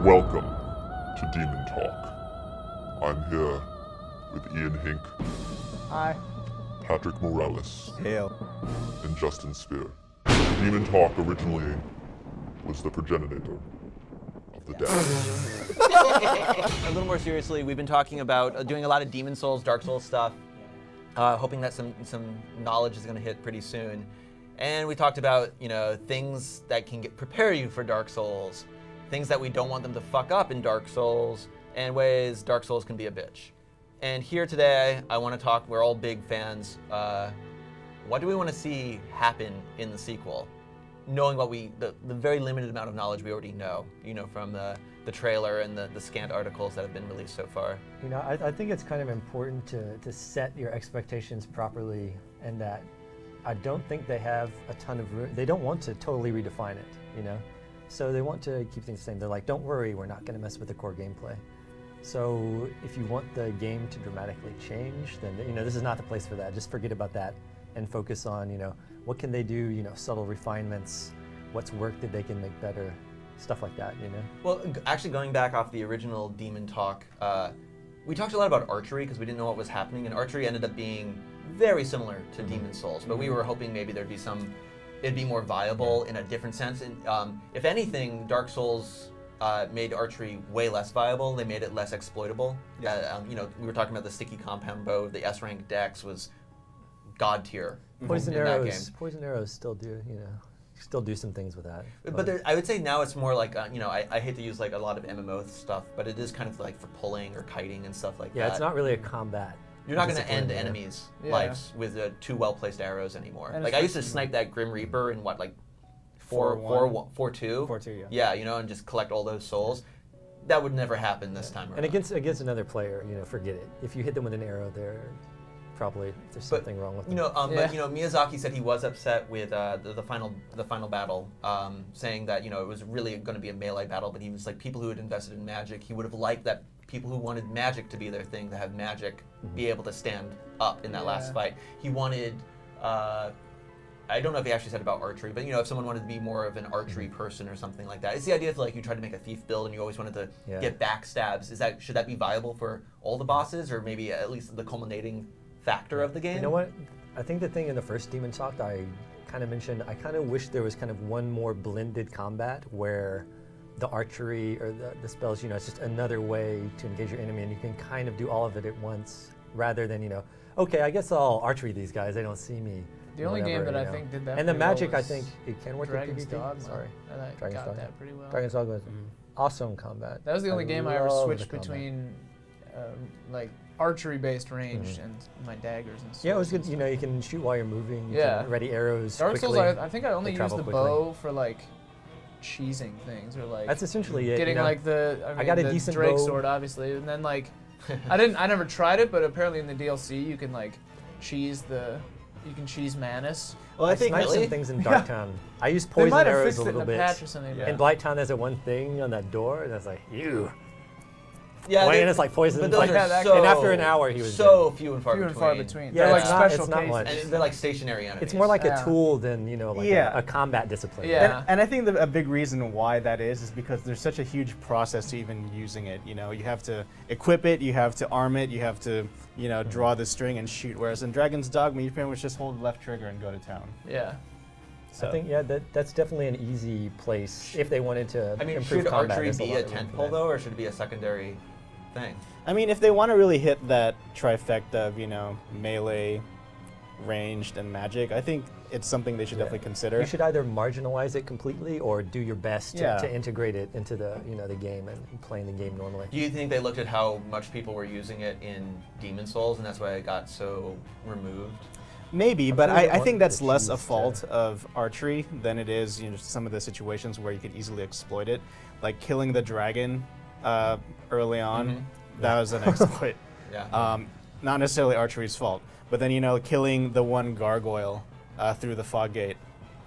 Welcome to Demon Talk. I'm here with Ian Hink, Hi. Patrick Morales, Hail. and Justin Spear. Demon Talk originally was the progenitor of the dead. A little more seriously, we've been talking about doing a lot of Demon Souls, Dark Souls stuff, hoping that some knowledge is going to hit pretty soon. And we talked about, things that can prepare you for Dark Souls, things that we don't want them to fuck up in Dark Souls, and ways Dark Souls can be a bitch. And here today, I want to talk, we're all big fans, what do we want to see happen in the sequel? Knowing what the very limited amount of knowledge we already know, from the trailer and the scant articles that have been released so far. I think it's kind of important to set your expectations properly, and that I don't think they have a ton of room. They don't want to totally redefine it, So they want to keep things the same. They're like, don't worry, we're not going to mess with the core gameplay. So if you want the game to dramatically change, then this is not the place for that. Just forget about that and focus on what can they do, subtle refinements, what's work that they can make better, stuff like that, Well, actually going back off the original Demon Talk, we talked a lot about archery because we didn't know what was happening, and archery ended up being very similar to Demon Souls, but we were hoping maybe it'd be more viable in a different sense. And if anything, Dark Souls made archery way less viable. They made it less exploitable. We were talking about the sticky compound bow. The S rank dex was god tier. Poison arrows still do some things with that. But I would say now it's more like I hate to use like a lot of MMO stuff, but it is kind of like for pulling or kiting and stuff like that. Yeah, it's not really a combat. You're not going to end enemies' lives with two well-placed arrows anymore. And like I used to snipe that Grim Reaper in 4-2? 4-2, yeah. And just collect all those souls. That would never happen this time around. And against another player, forget it. If you hit them with an arrow, there's something wrong with them. But Miyazaki said he was upset with the final battle, saying that it was really going to be a melee battle, but he was like, people who had invested in magic, he would have liked that people who wanted magic to be their thing, to have magic be able to stand up in that last fight. He wanted, I don't know if he actually said about archery, but if someone wanted to be more of an archery person or something like that. It's the idea of like you tried to make a thief build and you always wanted to get backstabs. Should that be viable for all the bosses, or maybe at least the culminating factor of the game? You know what? I think the thing in the first Demon Talk I kind of mentioned, I kind of wish there was kind of one more blended combat where the archery or the spells, it's just another way to engage your enemy, and you can kind of do all of it at once, rather than, okay, I guess I'll archery these guys, they don't see me. The only game that I think did that and the pretty well magic, I was think it can work Dragon's in PvP. Dogma. Sorry. I Dragon's got Dogma. that pretty well. Dragon's Dogma was awesome combat. That was the only game I ever love switched the combat. between like archery-based ranged and my daggers and stuff. Yeah, it was good. You can shoot while you're moving. You can ready arrows Dark quickly. Souls, I think I only They used travel the quickly. bow for like cheesing things, or like That's essentially it. getting like I got a the decent Drake bow. sword, obviously, and then like I never tried it, but apparently in the DLC you can like cheese Manus. Well, I think sniped some things in Darktown. I used poison They might have arrows fixed a it in little a bit. patch or something. In Blighttown, there's that one thing on that door, and I was like, ew. Yeah, Wayne is like poison. but those are and after an hour, he was so dead. few and far between. Yeah, They're like it's not- special it's not cases. much. And they're like stationary enemies. It's more like a tool than a combat discipline. Yeah. And I think a big reason why that is because there's such a huge process to even using it. You have to equip it, you have to arm it, you have to draw the string and shoot. Whereas in Dragon's Dogma, you pretty much just hold the left trigger and go to town. Yeah. So. I think that's definitely an easy place if they wanted to improve should combat. archery there's be lot a of room for tentpole that. though, or should it be a secondary thing? I mean, if they want to really hit that trifecta of melee, ranged, and magic, I think it's something they should definitely consider. You should either marginalize it completely or do your best Yeah. to integrate it into the the game and playing the game normally. Do you think they looked at how much people were using it in Demon Souls, and that's why it got so removed? Maybe, I'm but sure they I want think that's the less a cheese fault of archery than it is some of the situations where you could easily exploit it, like killing the dragon early on. That was an exploit. Yeah. Not necessarily archery's fault, but then killing the one gargoyle through the fog gate.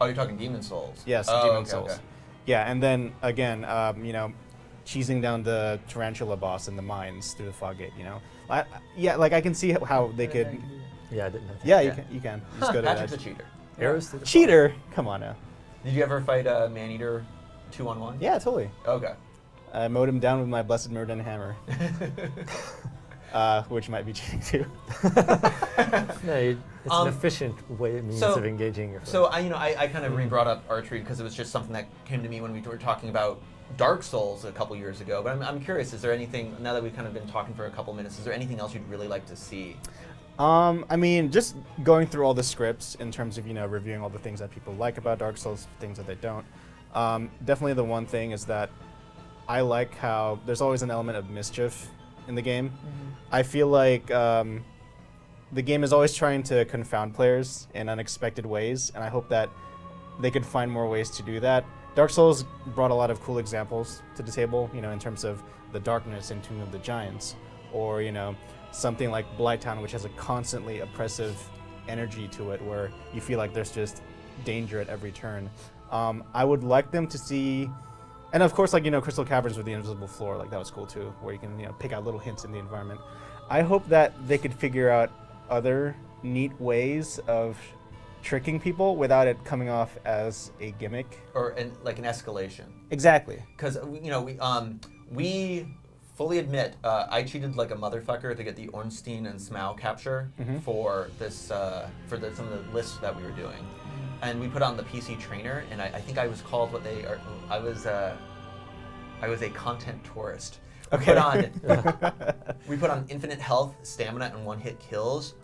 Oh, you're talking Demon Souls. Yes, Demon Souls. Okay. Yeah, and then again, cheesing down the tarantula boss in the mines through the fog gate. I can see how they could. Yeah, I didn't know that. Yeah, you can. You just go to Patrick's a that. cheater. Arrows through the Cheater! Come on now. Did you ever fight a Maneater 2-on-1? Yeah, totally. Okay. I mowed him down with my blessed Murden hammer. Which might be cheating too. No, it's an efficient means of engaging your foe. So I kind of re-brought up archery because it was just something that came to me when we were talking about Dark Souls a couple years ago. But I'm curious, is there anything, now that we've kind of been talking for a couple minutes, is there anything else you'd really like to see? I mean, just going through all the scripts in terms of, reviewing all the things that people like about Dark Souls, things that they don't. Definitely the one thing is that I like how there's always an element of mischief in the game. I feel like the game is always trying to confound players in unexpected ways, and I hope that they could find more ways to do that. Dark Souls brought a lot of cool examples to the table, in terms of the darkness in Tomb of the Giants, or, something like Blighttown, which has a constantly oppressive energy to it, where you feel like there's just danger at every turn. I would like them to see, and of course, Crystal Caverns with the invisible floor, that was cool too, where you can, pick out little hints in the environment. I hope that they could figure out other neat ways of tricking people without it coming off as a gimmick. Or an escalation. Exactly. Because, we fully admit, I cheated like a motherfucker to get the Ornstein and Smaug capture for this, some of the lists that we were doing. And we put on the PC trainer, and I think I was called what they are. I was a content tourist. Okay. We put on infinite health, stamina, and one-hit kills.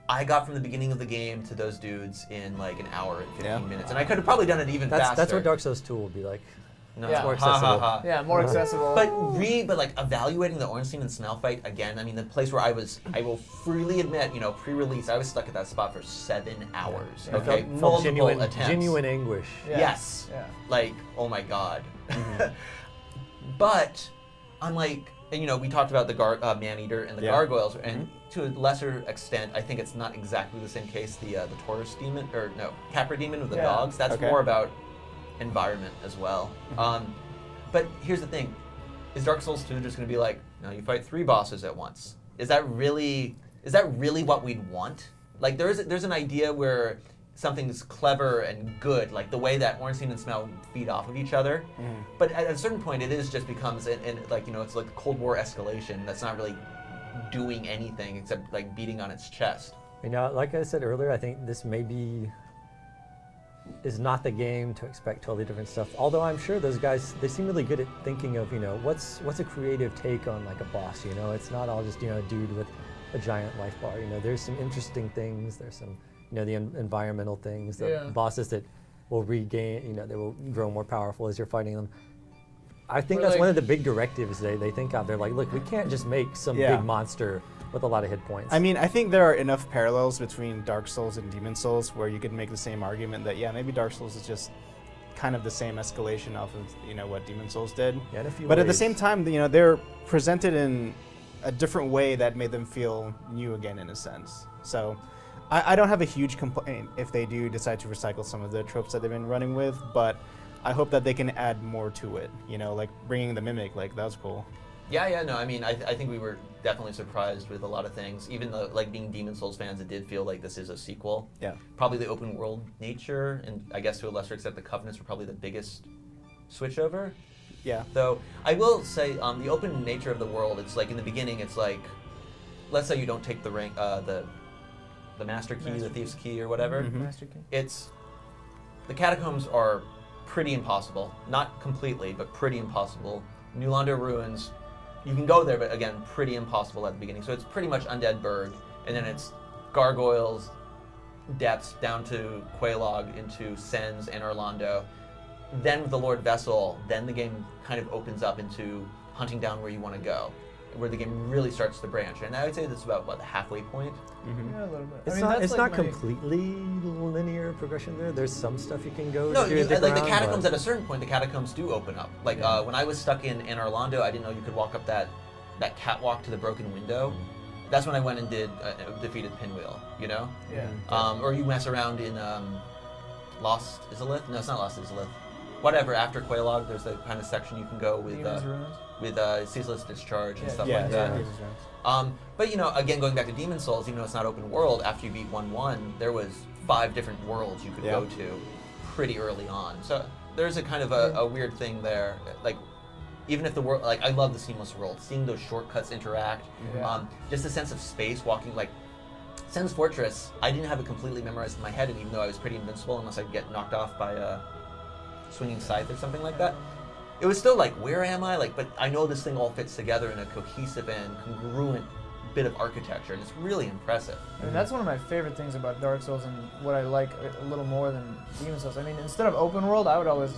I got from the beginning of the game to those dudes in like an hour and 15 minutes, and I could have probably done it even faster. That's what Dark Souls 2 will be like. No, It's more accessible. Yeah, more accessible. But evaluating the Ornstein and Smaug fight again, I mean, the place where I will freely admit, pre-release, I was stuck at that spot for 7 hours. Yeah. Okay, Felt multiple attempts. genuine anguish. Yeah. Yes. Yeah. Like, oh my god. But unlike, we talked about the man-eater and the gargoyles, and to a lesser extent, I think it's not exactly the same case. The Taurus demon, or no, Capra demon with the dogs. That's more about environment as well. But here's the thing: is Dark Souls 2 just going to be like, no, you fight 3 bosses at once? Is that really what we'd want? Like, there's an idea where something's clever and good, like the way that Ornstein and Smaug feed off of each other. But at a certain point, it just becomes it's like a Cold War escalation that's not really doing anything except like beating on its chest. Like I said earlier, I think this is not the game to expect totally different stuff. Although I'm sure those guys, they seem really good at thinking of, what's a creative take on like a boss. It's not all just a dude with a giant life bar. There's some interesting things. There's some the environmental things, the bosses that will regain, they will grow more powerful as you're fighting them. I think that's one of the big directives they think of. They're like, look, we can't just make some big monster with a lot of hit points. I mean, I think there are enough parallels between Dark Souls and Demon Souls where you could make the same argument that, maybe Dark Souls is just kind of the same escalation off of, what Demon Souls did. Yeah, in a few but ways. At the same time, they're presented in a different way that made them feel new again, in a sense. So I don't have a huge complaint if they do decide to recycle some of the tropes that they've been running with, but I hope that they can add more to it. Like bringing the Mimic, that was cool. Yeah, no, I mean, I think we were definitely surprised with a lot of things. Even though, being Demon Souls fans, it did feel like this is a sequel. Yeah. Probably the open world nature, and I guess to a lesser extent the Covenants were probably the biggest switchover. Yeah. Though, I will say, the open nature of the world, it's like, in the beginning, it's like, let's say you don't take the ring, the Master Key, the Thief's Key, or whatever. Master Key. The catacombs are pretty impossible. Not completely, but pretty impossible. New Londo Ruins, you can go there, but again, pretty impossible at the beginning. So it's pretty much Undead Burg, and then it's gargoyles, depths down to Quelaag, into Sens and Orlando. Then with the Lord Vessel, then the game kind of opens up into hunting down where you want to go, where the game really starts to branch. And I would say that's about, the halfway point? Yeah, a little bit. It's not completely linear progression there. There's some stuff you can go No, to the catacombs, at a certain point, the catacombs do open up. When I was stuck in Orlando, I didn't know you could walk up that catwalk to the broken window. That's when I went and defeated Pinwheel, Yeah. Or you mess around in Lost Izalith? No, it's not Lost Izalith. Whatever, after Quelaag, there's the kind of section you can go with Ceaseless Discharge and stuff like that. But again, going back to Demon Souls, even though it's not open world, after you beat 1-1, there was 5 different worlds you could go to pretty early on. So there's a kind of a weird thing there. even if the world, like, I love the seamless world, seeing those shortcuts interact, Yeah. just a sense of space, walking, like, Sen's Fortress, I didn't have it completely memorized in my head, and even though I was pretty invincible unless I get knocked off by a swinging scythe or something like that, it was still like, where am I? Like, but I know this thing all fits together in a cohesive and congruent bit of architecture, and it's really impressive. I mean, that's one of my favorite things about Dark Souls, and what I like a little more than Demon Souls. I mean, instead of open world, I would always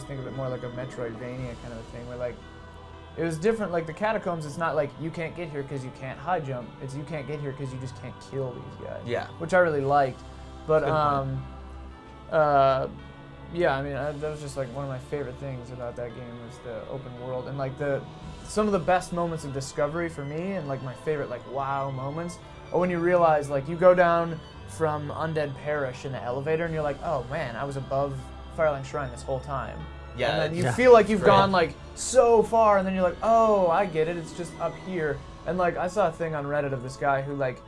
think of it more like a Metroidvania kind of a thing, where like it was different. Like the Catacombs, it's not like you can't get here because you can't high jump. It's you can't get here because you just can't kill these guys. Yeah. Which I really liked, but Good point. yeah, I mean, that was just like one of my favorite things about that game was the open world, and like some of the best moments of discovery for me, and like my favorite like wow moments, are when you realize like you go down from Undead Parish in the elevator, and you're like, oh man, I was above Firelight Shrine this whole time. Yeah, And then you Yeah. feel like you've Right. gone like so far, and then you're like, oh, I get it. It's just up here. And like I saw a thing on Reddit of this guy who like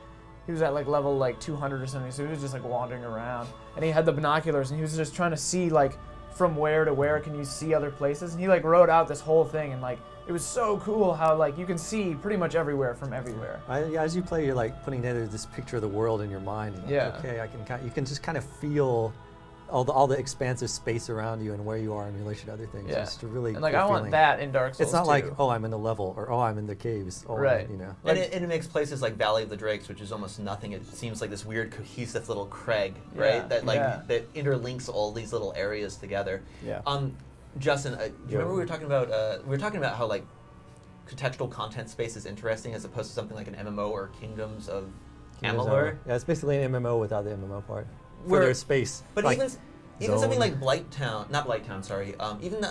he was at like level like 200 or something, so he was just like wandering around, and he had the binoculars, and he was just trying to see like from where to where can you see other places, and he like wrote out this whole thing, and like it was so cool how like you can see pretty much everywhere from everywhere. As you play, you're like putting together this picture of the world in your mind. And like, Yeah. okay, you can just kind of feel all the expansive space around you and where you are in relation to other things. Yeah. It's just a really And like cool I want feeling. that in Dark Souls. It's not too. like, oh, I'm in a level, or oh, I'm in the caves. Or, Right. You know. And it makes places like Valley of the Drakes, which is almost nothing. It seems like this weird cohesive little crag, right? Yeah, That like yeah. that interlinks all these little areas together. Yeah. Justin, do you remember we were talking about how like contextual content space is interesting as opposed to something like an MMO or Kingdoms of Amalur? Yeah, it's basically an MMO without the MMO part. For Where- their space. But like, even something zone. like not Blighttown, sorry. Even the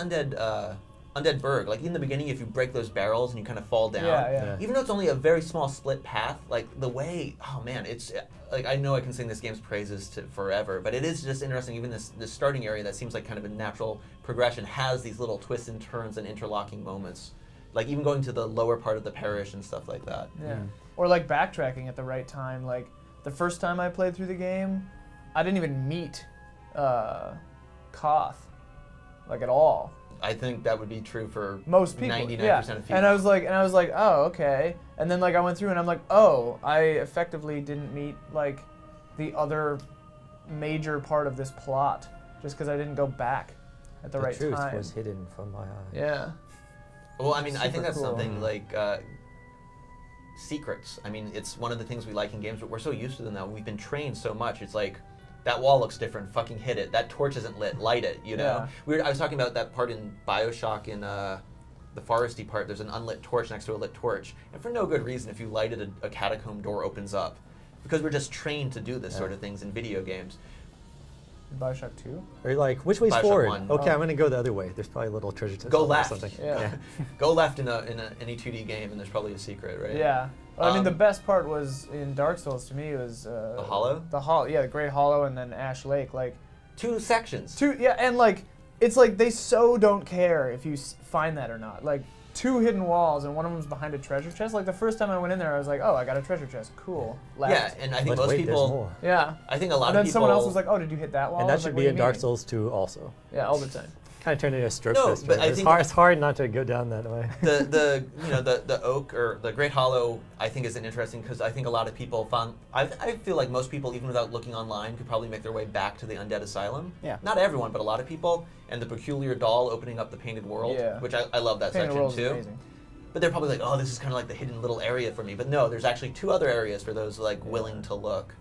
Undead Burg, like in the beginning, if you break those barrels and you kind of fall down, Yeah. even though it's only a very small split path, like the way, oh man, it's like I know I can sing this game's praises to forever, but it is just interesting. Even this starting area that seems like kind of a natural progression has these little twists and turns and interlocking moments, like even going to the lower part of the parish and stuff like that. Yeah. Or like backtracking at the right time. Like the first time I played through the game, I didn't even meet Koth, like at all. I think that would be true for Most people, 99% yeah. of people. And I was like, oh, okay. And then like I went through and I'm like, oh, I effectively didn't meet like the other major part of this plot just because I didn't go back at the right truth time. was hidden from my eyes. Yeah. Well, I mean, I think Super that's cool. something like secrets. I mean, it's one of the things we like in games, but we're so used to them now. We've been trained so much. It's like, that wall looks different, fucking hit it. That torch isn't lit, light it, you know? Yeah. I was talking about that part in Bioshock in the foresty part. There's an unlit torch next to a lit torch. And for no good reason, if you light it, a catacomb door opens up. Because we're just trained to do this sort of things in video games. Bioshock 2? Or you're like, which way's Bioshock forward? 1. Okay, Oh. I'm gonna go the other way. There's probably a little treasure chest Go or left. something. Yeah. Go left in any 2D game, and there's probably a secret, right? Yeah. Well, I mean, the Um, best part was in Dark Souls to me was The Hollow? The Hollow, yeah, the Great Hollow, and then Ash Lake. Like, 2 sections. and like, it's like they so don't care if you find that or not. Like, 2 hidden walls, and one of them's behind a treasure chest. Like the first time I went in there, I was like, oh, I got a treasure chest. Cool. Left. Yeah, and I think But most wait, people. there's more. Yeah. I think a lot And of then people. someone else was like, oh, did you hit that wall? And I that was should like, be what in do you Dark mean? Souls 2 also. Yeah, all the time. Kind of turned into a stroke No, fest. but I It's think- hard, it's hard not to go down that way. the oak or the Great Hollow, I think is an interesting because I think a lot of people found. I feel like most people, even without looking online, could probably make their way back to the Undead Asylum. Yeah. Not everyone, but a lot of people. And the peculiar doll opening up the painted world, Yeah. which I love that Painted section World is too. amazing. But they're probably like, oh, this is kind of like the hidden little area for me. But no, there's actually 2 other areas for those like willing to look.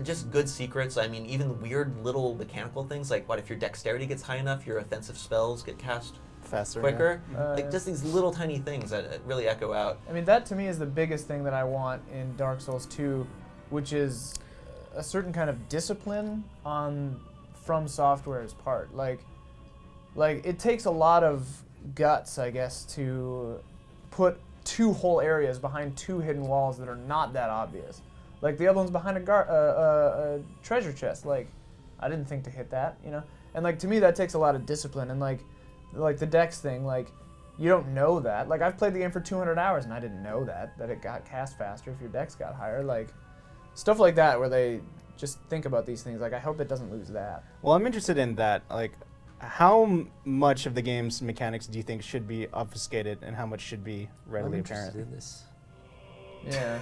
Just good secrets. I mean, even weird little mechanical things like what if your dexterity gets high enough, your offensive spells get cast Faster. quicker. Yeah. Like just these little tiny things that really echo out. I mean, that to me is the biggest thing that I want in Dark Souls 2, which is a certain kind of discipline on From Software's part. Like it takes a lot of guts, I guess, to put 2 whole areas behind 2 hidden walls that are not that obvious. Like the other one's behind a treasure chest. Like, I didn't think to hit that, you know. And like to me, that takes a lot of discipline. And like the Dex thing, like. You don't know that. Like, I've played the game for 200 hours, and I didn't know that it got cast faster if your dex got higher. Like, stuff like that where they just think about these things. Like, I hope it doesn't lose that. Well, I'm interested in that. Like, How much of the game's mechanics do you think should be obfuscated, and how much should be readily I'm interested apparent? in this. Yeah.